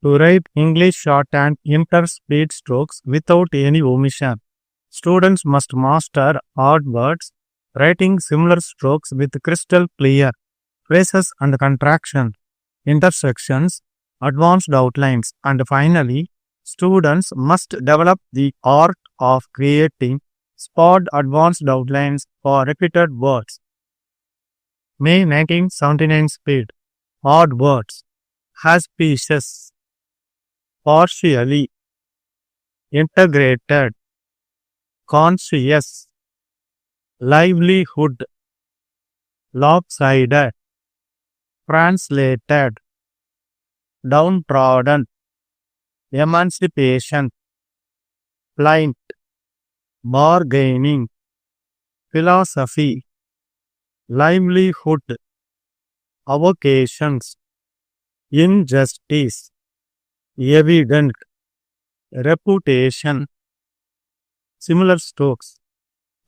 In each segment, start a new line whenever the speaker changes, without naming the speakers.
To write English shorthand interspeed strokes without any omission. Students must master odd words, writing similar strokes with crystal clear phrases and contraction, intersections, advanced outlines, and finally, students must develop the art of creating spot advanced outlines for repeated words. May 1979 speed. Odd words. Has pieces. Partially. Integrated. Conscious. Livelihood. Lopsided. Translated. Downtrodden. Emancipation. Plight. Bargaining. Philosophy. Livelihood. Avocations. Injustice. Evident. Reputation. Similar strokes.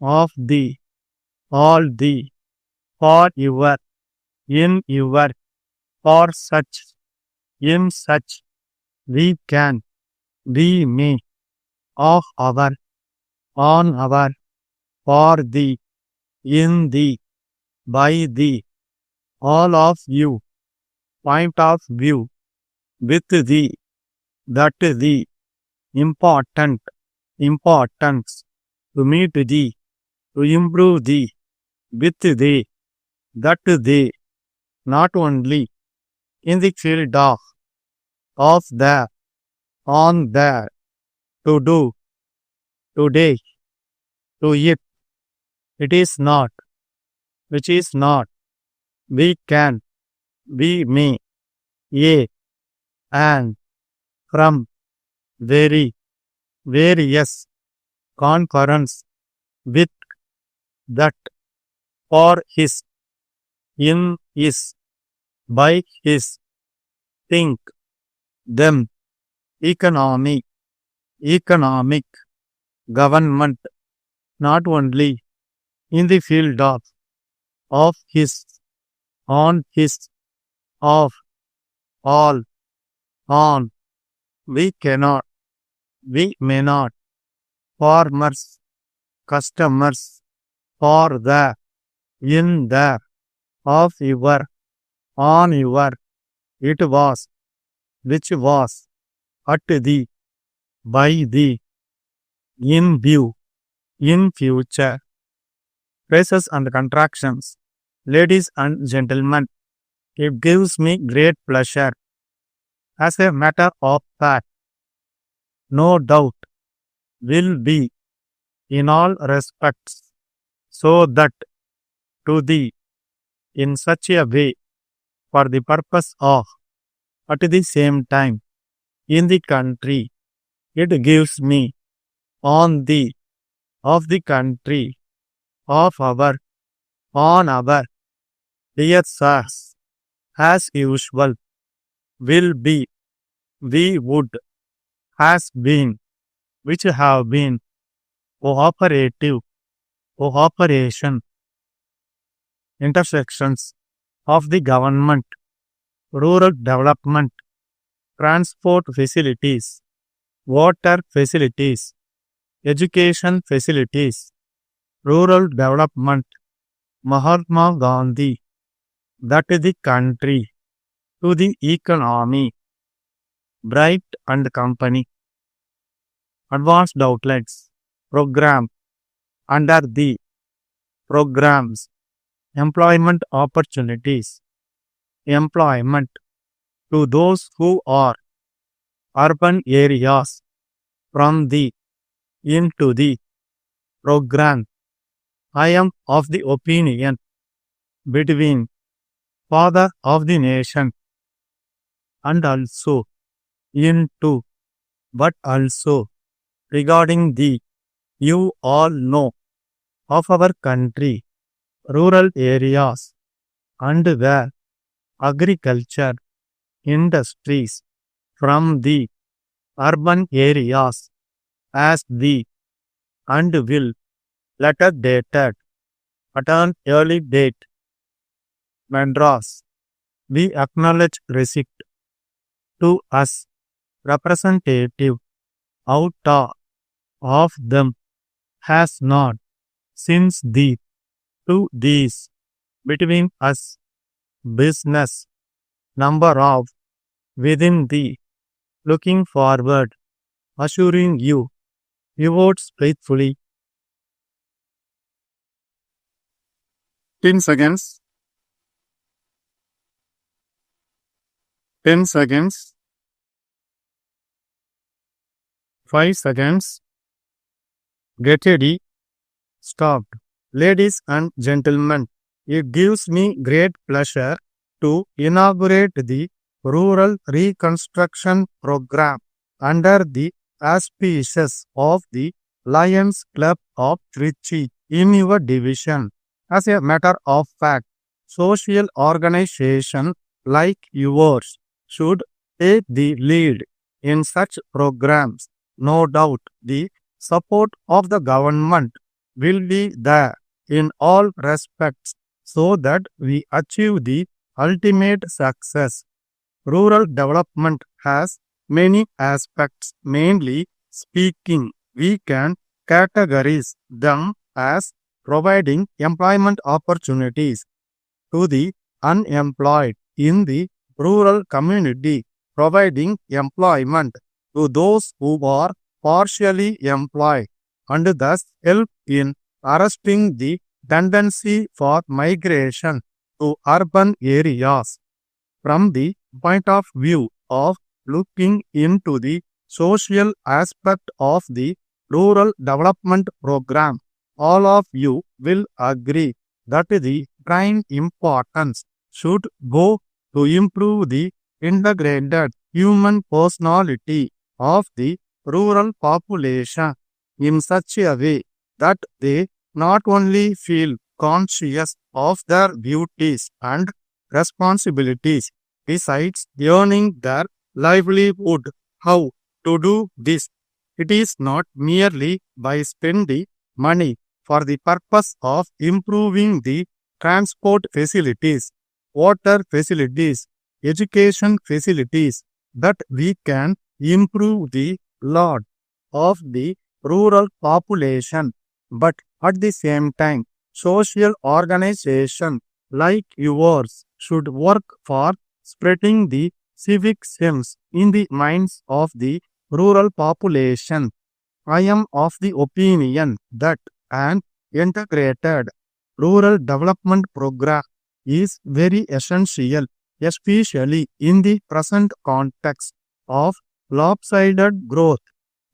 Of the. All the. For your. In your. For such. In such. We can. We may. Of our. On our. For the. In the. By the. All of you. Point of view. With the. That the. Important. Importance. To meet the. To improve the. With the. That the. Not only. In the field of the. On the. To do. Today. To it. It is not. Which is not. We can. We may. A. And. From. Very. Various. Concurrence. With. That. For his. In is. By his. Think. Them. Economy. Economic. Government. Not only. In the field of his. On his. Of. All. On. We cannot. We may not. Farmers. Customers. For the. In the. Of your. On your. It was. Which was. At the. By the. In view. In future. Phrases and contractions. Ladies and gentlemen, it gives me great pleasure. As a matter of fact, no doubt, will be, in all respects, so that, to thee, in such a way, for the purpose of, at the same time, in the country, it gives me, on the, of the country, of our, on our, dear sirs, as usual, will be, we would, has been, which have been, cooperative, cooperation, intersections of the government, rural development, transport facilities, water facilities, education facilities, rural development, Mahatma Gandhi, that the country, to the economy, Bright and Company, advanced outlets, program, under the programs, employment opportunities, employment to those who are urban areas, from the, into the program. I am of the opinion, between, father of the nation, and also, into, but also, regarding the, you all know, of our country, rural areas, and where, agriculture, industries, from the, urban areas, as the, and will, letter dated, at an early date, Madras, we acknowledge receipt, to us, representative out of them has not, since the two these between us business number of within the looking forward, assuring you votes faithfully. 10 seconds, 10 seconds, 5 seconds, get ready, stopped. Ladies and gentlemen, it gives me great pleasure to inaugurate the Rural Reconstruction Program under the auspices of the Lions Club of Trichy in your division. As a matter of fact, social organization like yours should take the lead in such programs. No doubt the support of the government will be there in all respects so that we achieve the ultimate success. Rural development has many aspects. Mainly speaking, we can categorize them as providing employment opportunities to the unemployed in the rural community, providing employment to those who are partially employed, and thus help in arresting the tendency for migration to urban areas. From the point of view of looking into the social aspect of the rural development program, all of you will agree that the prime importance should go to improve the integrated human personality of the rural population in such a way that they not only feel conscious of their duties and responsibilities besides earning their livelihood. How to do this? It is not merely by spending money for the purpose of improving the transport facilities, water facilities, education facilities that we can improve the lot of the rural population, but at the same time, social organization like yours should work for spreading the civic sense in the minds of the rural population. I am of the opinion that an integrated rural development program is very essential, especially in the present context of lopsided growth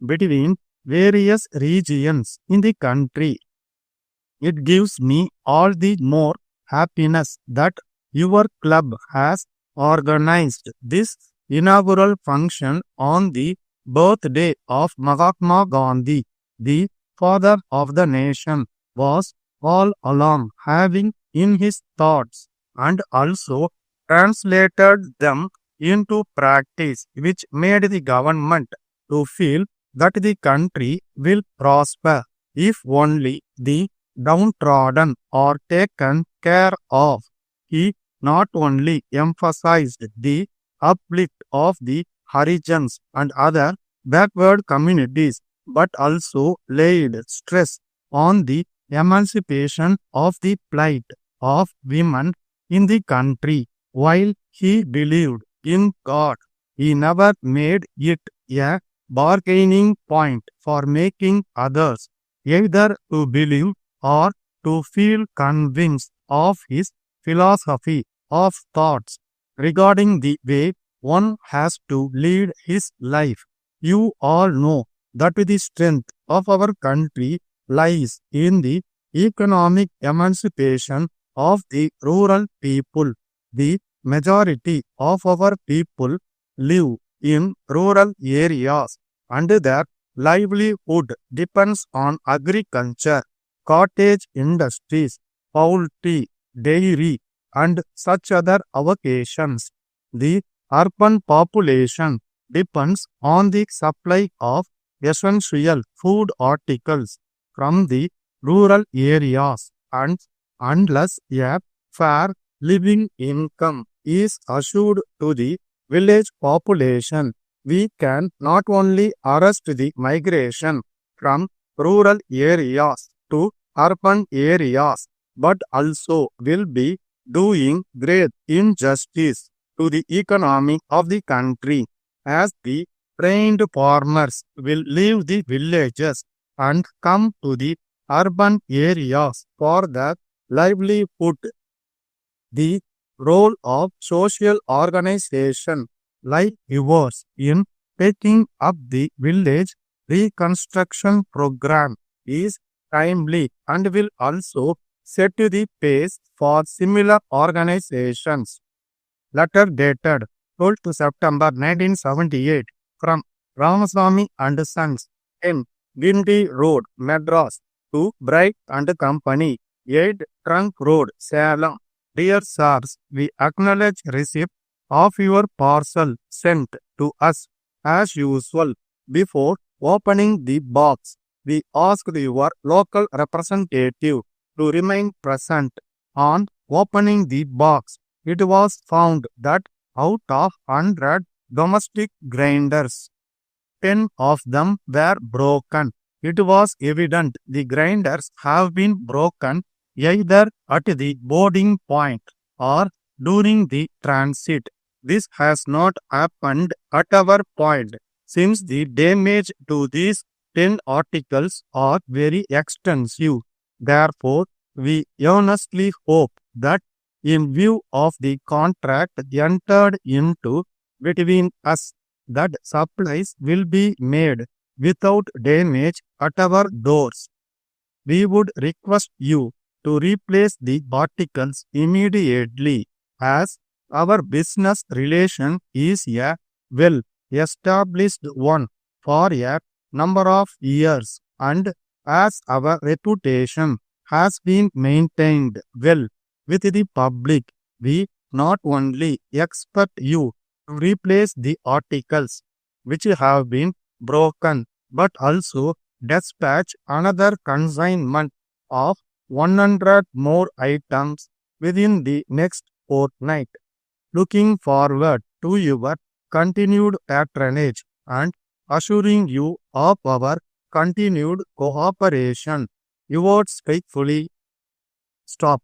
between various regions in the country. It gives me all the more happiness that your club has organized this inaugural function on the birthday of Mahatma Gandhi, the father of the nation, was all along having in his thoughts and also translated them into practice, which made the government to feel that the country will prosper if only the downtrodden are taken care of. He not only emphasized the uplift of the Harijans and other backward communities, but also laid stress on the emancipation of the plight of women in the country. While he believed in God, he never made it a bargaining point for making others either to believe or to feel convinced of his philosophy of thoughts regarding the way one has to lead his life. You all know that the strength of our country lies in the economic emancipation of the rural people. The majority of our people live in rural areas and their livelihood depends on agriculture, cottage industries, poultry, dairy, and such other avocations. The urban population depends on the supply of essential food articles from the rural areas, and unless a fair living income is assured to the village population, we can not only arrest the migration from rural areas to urban areas, but also will be doing great injustice to the economy of the country, as the trained farmers will leave the villages and come to the urban areas for their livelihood. The role of social organization like yours in taking up the village reconstruction program is timely and will also set the pace for similar organizations. Letter dated 12th September 1978 from Ramaswamy and Sons, M. Gindi Road, Madras to Bright and Company, 8 Trunk Road, Salem. Dear sirs, we acknowledge receipt of your parcel sent to us as usual. Before opening the box, we asked your local representative to remain present. On opening the box, it was found that out of 100 domestic grinders, 10 of them were broken. It was evident the grinders have been broken either at the boarding point or during the transit. This has not happened at our point, since the damage to these 10 articles are very extensive. Therefore, we earnestly hope that in view of the contract entered into between us, that supplies will be made without damage at our doors. We would request you to replace the articles immediately, as our business relation is a well established one for a number of years, and as our reputation has been maintained well with the public, we not only expect you to replace the articles which have been broken, but also dispatch another consignment of 100 more items within the next fortnight. Looking forward to your continued patronage and assuring you of our continued cooperation. Yours faithfully, Stop.